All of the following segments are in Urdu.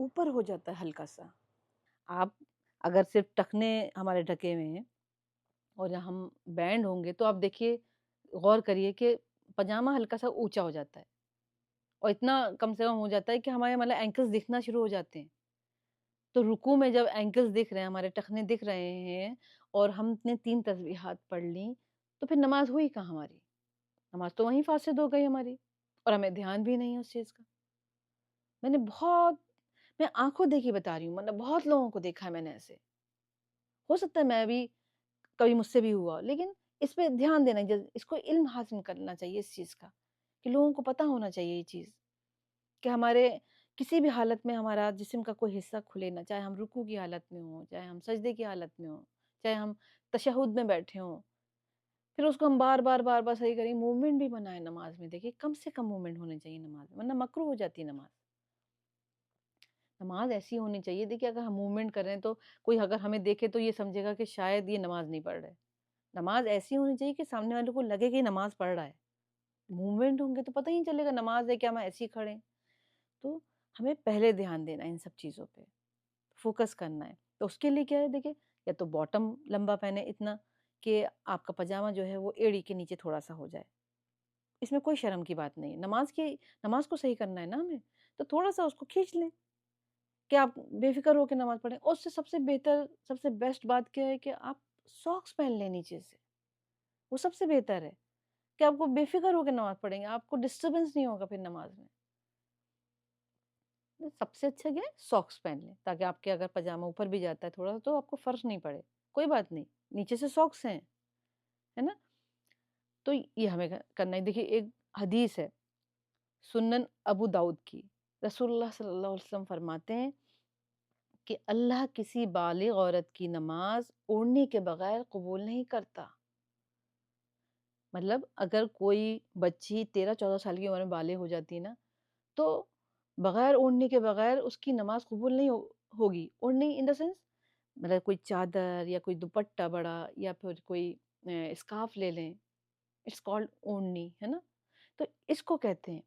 اوپر ہو جاتا ہے ہلکا سا. آپ اگر صرف ٹخنے ہمارے ڈھکے ہوئے ہیں اور ہم بینڈ ہوں گے تو آپ دیکھیے، غور کریے کہ پاجامہ ہلکا سا اونچا ہو جاتا ہے اور اتنا کم سے کم ہو جاتا ہے کہ ہمارے مطلب اینکلز دکھنا شروع ہو جاتے ہیں. تو رکوع میں جب اینکلز دکھ رہے ہیں، ہمارے ٹخنے دکھ رہے ہیں اور ہم نے 3 تسبیحات پڑھ لیں تو پھر نماز ہوئی کہاں ہماری؟ نماز تو وہیں فاسد ہو گئی ہماری اور ہمیں دھیان بھی نہیں ہے اس چیز کا. میں نے بہت میں آنکھوں دیکھی بتا رہی ہوں، مطلب بہت لوگوں کو دیکھا ہے میں نے ایسے. ہو سکتا ہے میں بھی کبھی مجھ سے بھی ہوا ہو، لیکن اس پہ دھیان دینا، اس کو علم حاصل کرنا چاہیے اس چیز کا، کہ لوگوں کو پتہ ہونا چاہیے یہ چیز کہ ہمارے کسی بھی حالت میں ہمارا جسم کا کوئی حصہ کھلے نہ، چاہے ہم رکوع کی حالت میں ہوں، چاہے ہم سجدے کی حالت میں ہوں، چاہے ہم تشہد میں بیٹھے ہوں، پھر اس کو ہم بار بار بار بار صحیح کریں. موومنٹ بھی بنائے نماز میں، دیکھیے کم سے کم موومنٹ ہونے چاہیے نماز میں، ورنہ مکروہ ہو جاتی ہے نماز. نماز ایسی ہونی چاہیے، دیکھیے اگر ہم موومنٹ کر رہے ہیں تو کوئی اگر ہمیں دیکھے تو یہ سمجھے گا کہ شاید یہ نماز نہیں پڑھ رہے. نماز ایسی ہونی چاہیے کہ سامنے والے کو لگے کہ یہ نماز پڑھ رہا ہے. موومنٹ ہوں گے تو پتہ ہی نہیں چلے گا نماز ہے کیا، ہم ایسے ہی کھڑے ہیں. تو ہمیں پہلے دھیان دینا ہے ان سب چیزوں پہ، فوکس کرنا ہے. تو اس کے لیے کیا ہے، دیکھیں یا تو باٹم لمبا پہنے اتنا کہ آپ کا پاجامہ جو ہے وہ ایڑی کے نیچے تھوڑا سا ہو جائے. اس میں کوئی شرم کی بات نہیں. نماز کو صحیح کرنا ہے نا ہمیں، تو تھوڑا سا اس کو کھینچ لیں کہ آپ بے فکر ہو کے نماز پڑھیں. اور اس سے سب سے بہتر، سب سے بیسٹ بات کیا ہے کہ آپ ساکس پہن لیں نیچے سے. وہ سب سے بہتر ہے کہ آپ کو بے فکر ہو کے نماز پڑھیں گے، آپ کو ڈسٹربنس نہیں ہوگا پھر نماز میں. سب سے اچھا کیا ہے، ساکس پہن لیں تاکہ آپ کے اگر پاجامہ اوپر بھی جاتا ہے تھوڑا تو آپ کو فرق نہیں پڑے. کوئی بات نہیں، نیچے سے ساکس ہیں، ہے نا. تو یہ ہمیں کرنا ہے. دیکھیے ایک حدیث ہے سنن ابو داؤد کی، رسول اللہ صلی اللہ علیہ وسلم فرماتے ہیں کہ اللہ کسی بالغ عورت کی نماز اوڑھنے کے بغیر قبول نہیں کرتا. مطلب اگر کوئی بچی 13-14 سال کی عمر میں بالغ ہو جاتی ہے نا، تو بغیر اوڑھنے کے بغیر اس کی نماز قبول نہیں ہوگی. اوڑھنے ان دا سینس مطلب کوئی چادر یا کوئی دوپٹہ بڑا یا پھر کوئی اسکارف لے لیں، اٹس کالڈ اوڑھنی، ہے نا. تو اس کو کہتے ہیں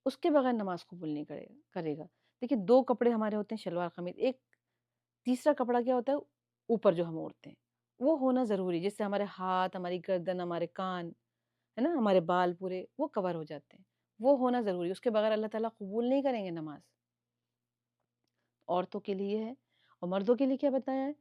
اس کے بغیر نماز قبول نہیں کرے گا. دیکھیے 2 کپڑے ہمارے ہوتے ہیں شلوار قمیض، ایک تیسرا کپڑا کیا ہوتا ہے اوپر جو ہم اوڑھتے ہیں وہ ہونا ضروری، جس سے ہمارے ہاتھ، ہماری گردن، ہمارے کان، ہے نا، ہمارے بال پورے وہ کور ہو جاتے ہیں. وہ ہونا ضروری، اس کے بغیر اللہ تعالیٰ قبول نہیں کریں گے نماز. عورتوں کے لیے ہے. اور مردوں کے لیے کیا بتایا ہے،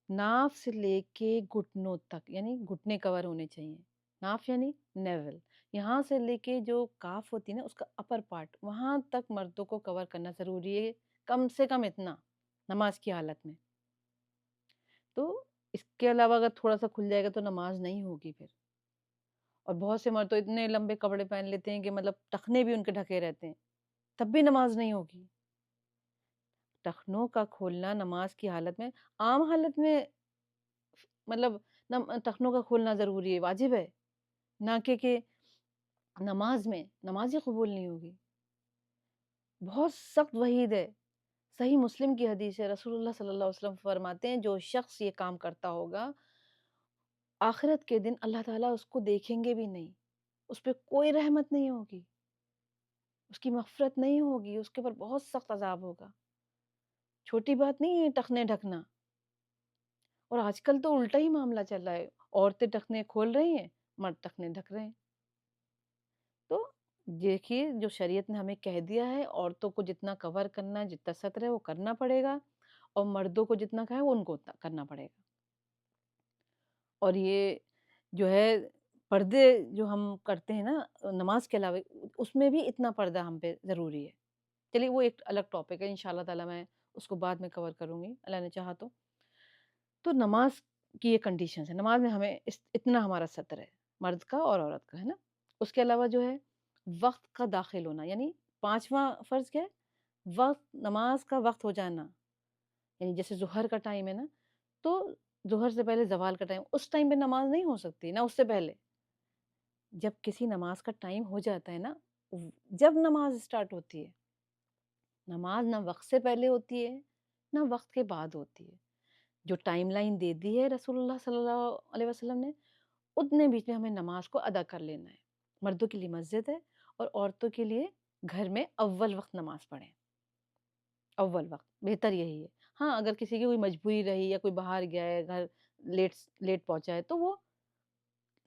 ناف سے لے کے گھٹنوں تک، یعنی گھٹنے کور ہونے چاہیے. ناف یعنی نیول، یہاں سے لے کے جو کاف ہوتی ہے نا اس کا اپر پارٹ، وہاں تک مردوں کو کور کرنا ضروری ہے، کم سے کم اتنا نماز کی حالت میں. تو اس کے علاوہ اگر تھوڑا سا کھل جائے گا تو نماز نہیں ہوگی پھر. اور بہت سے مرد تو اتنے لمبے کپڑے پہن لیتے ہیں کہ مطلب ٹخنے بھی ان کے ڈھکے رہتے ہیں، تب بھی نماز نہیں ہوگی. ٹخنوں کا کھولنا نماز کی حالت میں، عام حالت میں مطلب ٹخنوں کا کھولنا ضروری ہے، واجب ہے، نہ کہ نماز میں نماز ہی قبول نہیں ہوگی. بہت سخت وعید ہے. صحیح مسلم کی حدیث ہے، رسول اللہ صلی اللہ علیہ وسلم فرماتے ہیں جو شخص یہ کام کرتا ہوگا آخرت کے دن اللہ تعالیٰ اس کو دیکھیں گے بھی نہیں، اس پہ کوئی رحمت نہیں ہوگی، اس کی مغفرت نہیں ہوگی، اس کے اوپر بہت سخت عذاب ہوگا. چھوٹی بات نہیں ہے ٹخنے ڈھکنا. اور آج کل تو الٹا ہی معاملہ چل رہا ہے، عورتیں ٹخنے کھول رہی ہیں، مرد ٹخنے ڈھک رہے ہیں. تو دیکھیے جو شریعت نے ہمیں کہہ دیا ہے، عورتوں کو جتنا کور کرنا ہے، جتنا ستر ہے وہ کرنا پڑے گا، اور مردوں کو جتنا کہا ہے وہ ان کو اتنا کرنا پڑے گا. اور یہ جو ہے پردے جو ہم کرتے ہیں نا نماز کے علاوہ، اس میں بھی اتنا پردہ ہم پہ ضروری ہے. چلیے وہ ایک الگ ٹاپک ہے، انشاءاللہ تعالیٰ میں اس کو بعد میں کور کروں گی اللہ نے چاہا تو. تو نماز کی یہ کنڈیشنز ہیں، نماز میں ہمیں اتنا ہمارا ستر ہے، مرد کا اور عورت کا، ہے نا. اس کے علاوہ جو ہے وقت کا داخل ہونا، یعنی 5واں فرض کیا ہے، وقت، نماز کا وقت ہو جانا. یعنی جیسے ظہر کا ٹائم ہے نا، تو ظہر سے پہلے زوال کا ٹائم، اس ٹائم پہ نماز نہیں ہو سکتی نہ اس سے پہلے. جب کسی نماز کا ٹائم ہو جاتا ہے نا، جب نماز اسٹارٹ ہوتی ہے، نماز نہ وقت سے پہلے ہوتی ہے نہ وقت کے بعد ہوتی ہے. جو ٹائم لائن دے دی ہے رسول اللہ صلی اللہ علیہ وسلم نے، اتنے بیچ میں ہمیں نماز کو ادا کر لینا ہے. مردوں کے لیے مسجد ہے اور عورتوں کے لیے گھر میں اول وقت نماز پڑھیں. اول وقت بہتر یہی ہے۔ ہاں اگر کسی کی کوئی مجبوری رہی یا کوئی باہر گیا ہے، گھر لیٹ لیٹ پہنچا ہے، تو وہ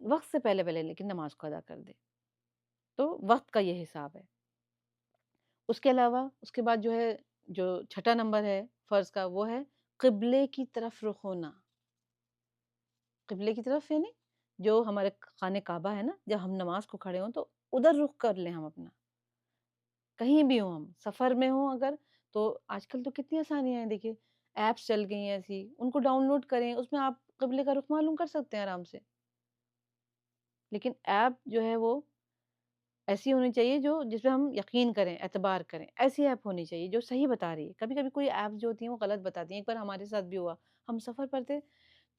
وقت سے پہلے پہلے لیکن نماز کو ادا کر دے۔ تو وقت کا یہ حساب ہے۔ اس کے علاوہ اس کے بعد جو ہے، جو چھٹا نمبر ہے فرض کا، وہ ہے قبلے کی طرف رخ ہونا۔ قبلے کی طرف یعنی جو ہمارے خانہ کعبہ ہے نا، جب ہم نماز کو کھڑے ہوں تو ادھر رخ کر لیں ہم اپنا، کہیں بھی ہوں، ہم سفر میں ہوں اگر، تو آج کل تو کتنی آسانیاں ہیں، دیکھیے ایپس چل گئی ہیں ایسی، ان کو ڈاؤن لوڈ کریں، اس میں آپ قبلے کا رخ معلوم کر سکتے ہیں آرام سے۔ لیکن ایپ جو ہے وہ ایسی ہونی چاہیے جو جس پہ ہم یقین کریں، اعتبار کریں، ایسی ایپ ہونی چاہیے جو صحیح بتا رہی ہے۔ کبھی کبھی کوئی ایپ جو ہوتی ہیں وہ غلط بتاتی ہیں، ایک بار ہمارے ساتھ بھی ہوا، ہم سفر پر تھے،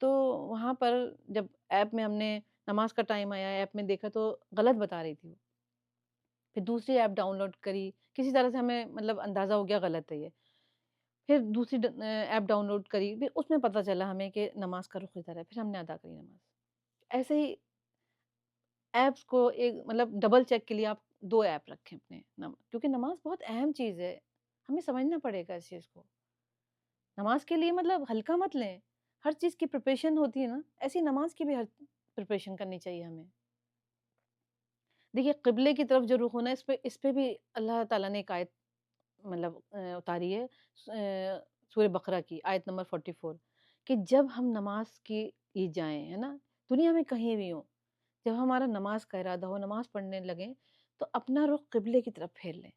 تو وہاں پر جب ایپ میں ہم نے نماز کا ٹائم آیا، ایپ میں دیکھا تو غلط بتا رہی تھی وہ، پھر دوسری ایپ ڈاؤن لوڈ کری، کسی طرح سے ہمیں مطلب اندازہ ہو گیا غلط ہے یہ، پھر دوسری ایپ ڈاؤن لوڈ کری، پھر اس میں پتہ چلا ہمیں کہ نماز کا رخ ادھر ہے، پھر ہم نے ادا کری نماز۔ ایسے ہی ایپس کو ایک مطلب ڈبل چیک کے لیے آپ 2 ایپ رکھیں اپنے کیونکہ نماز بہت اہم چیز ہے، ہمیں سمجھنا پڑے گا اس چیز کو۔ نماز کے لیے مطلب ہلکا مت لیں، ہر چیز کی پریپریشن ہوتی ہے نا، ایسی نماز کی بھی ہر پریپریشن کرنی چاہیے ہمیں۔ دیکھیے قبلے کی طرف جو رخ ہونا ہے، اس پہ بھی اللہ تعالیٰ نے ایک آیت مطلب اتاری ہے، سورہ بقرہ کی آیت نمبر 44، کہ جب ہم نماز کی لیے جائیں، ہے نا، دنیا میں کہیں بھی ہوں، جب ہمارا نماز کا ارادہ ہو، نماز پڑھنے لگیں، تو اپنا رخ قبلے کی طرف پھیر لیں۔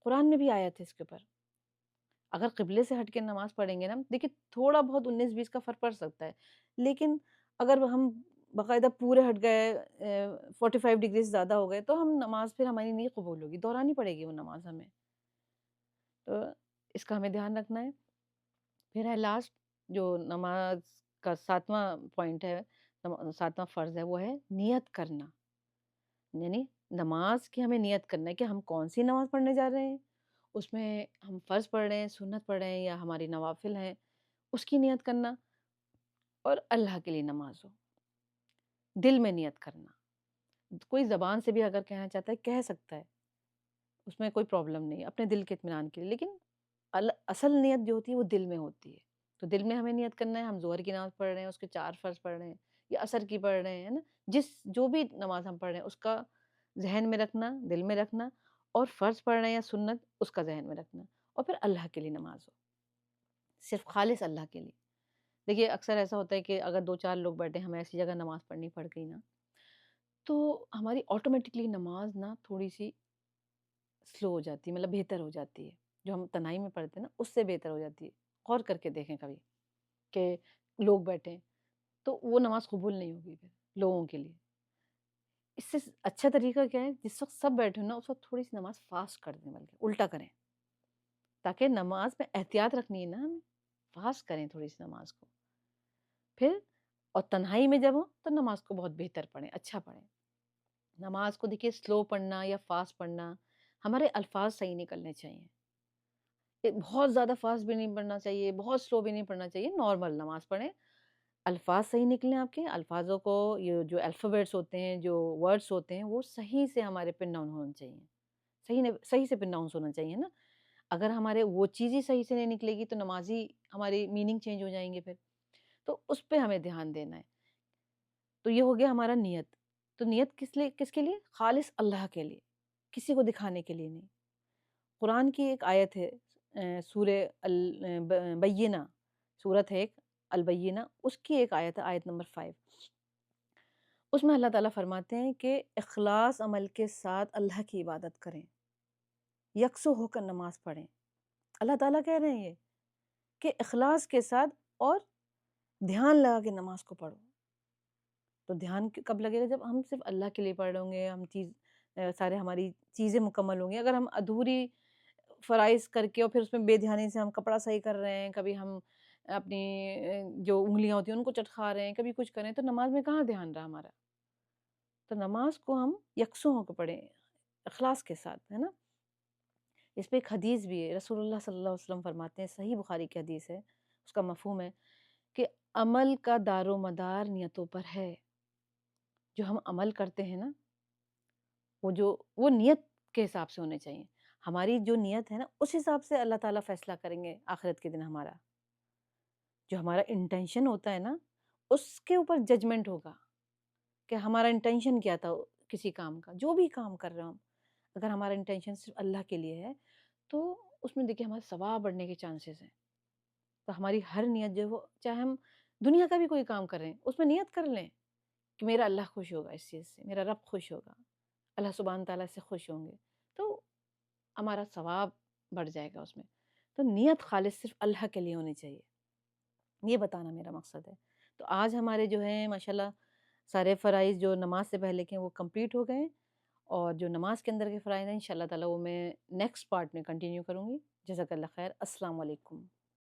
قرآن میں بھی آیت ہے اس کے اوپر۔ اگر قبلے سے ہٹ کے نماز پڑھیں گے نا، دیکھیے تھوڑا بہت 19-20 کا فرق پڑ سکتا ہے، لیکن اگر ہم باقاعدہ پورے ہٹ گئے، 45 ڈگری سے زیادہ ہو گئے، تو ہم نماز پھر ہماری نہیں قبول ہوگی، دہرانی پڑے گی وہ نماز ہمیں۔ تو اس کا ہمیں دھیان رکھنا ہے۔ پھر ہے لاسٹ جو نماز کا 7واں پوائنٹ ہے، 7واں فرض ہے، وہ ہے نیت کرنا۔ یعنی نماز کی ہمیں نیت کرنا ہے کہ ہم کون سی نماز پڑھنے جا رہے ہیں، اس میں ہم فرض پڑھ رہے ہیں، سنت پڑھ رہے ہیں یا ہماری نوافل ہیں، اس کی نیت کرنا، اور اللہ کے لیے نماز ہو، دل میں نیت کرنا۔ کوئی زبان سے بھی اگر کہنا چاہتا ہے کہہ سکتا ہے، اس میں کوئی پرابلم نہیں، اپنے دل کے اطمینان کے لیے، لیکن اصل نیت جو ہوتی ہے وہ دل میں ہوتی ہے۔ تو دل میں ہمیں نیت کرنا ہے، ہم ظہر کی نماز پڑھ رہے ہیں، اس کے 4 فرض پڑھ رہے ہیں، یا عصر کی پڑھ رہے ہیں نا، جو بھی نماز ہم پڑھ رہے ہیں اس کا ذہن میں رکھنا، دل میں رکھنا، اور فرض پڑھ رہے ہیں یا سنت اس کا ذہن میں رکھنا، اور پھر اللہ کے لیے نماز ہو، صرف خالص اللہ کے لیے۔ دیکھیے اکثر ایسا ہوتا ہے کہ اگر 2-4 لوگ بیٹھے، ہمیں ایسی جگہ نماز پڑھنی پڑ گئی نا، تو ہماری آٹومیٹکلی نماز نا تھوڑی سی سلو ہو جاتی ہے، مطلب بہتر ہو جاتی ہے، جو ہم تنہائی میں پڑھتے ہیں نا اس سے بہتر ہو جاتی ہے۔ غور کر کے دیکھیں کبھی کہ لوگ بیٹھے ہیں تو وہ نماز قبول نہیں ہوگی پھر لوگوں کے لیے۔ اس سے اچھا طریقہ کیا ہے، جس وقت سب بیٹھے ہوں نا اس وقت تھوڑی سی نماز فاسٹ کر دیں، بلکہ الٹا کریں، تاکہ نماز میں احتیاط رکھنی ہے نا ہمیں، فاسٹ کریں تھوڑی سی نماز کو، پھر اور تنہائی میں جب ہو تو نماز کو بہت بہتر پڑھیں، اچھا پڑھیں۔ نماز کو دیکھیے سلو پڑھنا یا فاسٹ پڑھنا، ہمارے الفاظ صحیح نکلنے چاہیے، بہت زیادہ فاسٹ بھی نہیں پڑھنا چاہیے، بہت سلو بھی نہیں پڑھنا چاہیے، نارمل نماز پڑھیں، الفاظ صحیح نکلیں آپ کے، الفاظوں کو، یہ جو الفابیٹس ہوتے ہیں، جو ورڈس ہوتے ہیں، وہ صحیح سے ہمارے پن ڈاؤن ہونے چاہیے، صحیح سے پن ڈاؤن ہونا چاہیے نا۔ اگر ہمارے وہ چیز ہی صحیح سے نہیں نکلے گی تو نماز ہی ہماری میننگ چینج ہو جائیں گے پھر، تو اس پہ ہمیں دھیان دینا ہے۔ تو یہ ہو گیا ہمارا نیت۔ تو نیت کس کے لیے؟ خالص اللہ کے لیے، کسی کو دکھانے کے لیے نہیں۔ قرآن کی ایک آیت ہے، سورہ البینہ، سورت ہے ایک البینہ، اس کی ایک آیت ہے، آیت نمبر 5، اس میں اللہ تعالیٰ فرماتے ہیں کہ اخلاص عمل کے ساتھ اللہ کی عبادت کریں، یکسو ہو کر نماز پڑھیں۔ اللہ تعالیٰ کہہ رہے ہیں یہ کہ اخلاص کے ساتھ اور دھیان لگا کے نماز کو پڑھو۔ تو دھیان کب لگے گا؟ جب ہم صرف اللہ کے لیے پڑھ رہے ہوں گے، ہم سارے ہماری چیزیں مکمل ہوں گی۔ اگر ہم ادھوری فرائض کر کے اور پھر اس میں بے دھیانی سے ہم کپڑا صحیح کر رہے ہیں، کبھی ہم اپنی جو انگلیاں ہوتی ہیں ان کو چٹکھا رہے ہیں، کبھی کچھ کریں، تو نماز میں کہاں دھیان رہا ہمارا؟ تو نماز کو ہم یکسوں ہو کے پڑھیں، اخلاص کے ساتھ، ہے نا۔ اس پہ ایک حدیث بھی ہے، رسول اللہ صلی اللہ علیہ وسلم فرماتے ہیں، صحیح بخاری کی حدیث ہے، اس کا مفہوم ہے کہ عمل کا دار و مدار نیتوں پر ہے۔ جو ہم عمل کرتے ہیں نا، وہ نیت کے حساب سے ہونے چاہیے۔ ہماری جو نیت ہے نا اس حساب سے اللہ تعالیٰ فیصلہ کریں گے آخرت کے دن ہمارا. جو ہمارا انٹینشن ہوتا ہے نا اس کے اوپر ججمنٹ ہوگا کہ ہمارا انٹینشن کیا تھا کسی کام کا. جو بھی کام کر رہے ہوں اگر ہمارا انٹینشن صرف اللہ کے لیے ہے تو اس میں دیکھیے ہمارا ثواب بڑھنے کے چانسز ہیں. تو ہماری ہر نیت جو ہے چاہے ہم دنیا کا بھی کوئی کام کر رہے ہیں اس میں نیت کر لیں کہ میرا اللہ خوش ہوگا اس چیز سے, میرا رب خوش ہوگا, اللہ سبحانہ تعالیٰ سے خوش ہوں گے تو ہمارا ثواب بڑھ جائے گا اس میں. تو نیت خالص صرف اللہ کے لیے ہونی چاہیے, یہ بتانا میرا مقصد ہے. تو آج ہمارے جو ہیں ماشاءاللہ سارے فرائض جو نماز سے پہلے کے ہیں وہ کمپلیٹ ہو گئے ہیں, اور جو نماز کے اندر کے فرائض ہیں انشاءاللہ تعالیٰ وہ میں نیکسٹ پارٹ میں کنٹینیو کروں گی. جزاک اللہ خیر. السلام علیکم.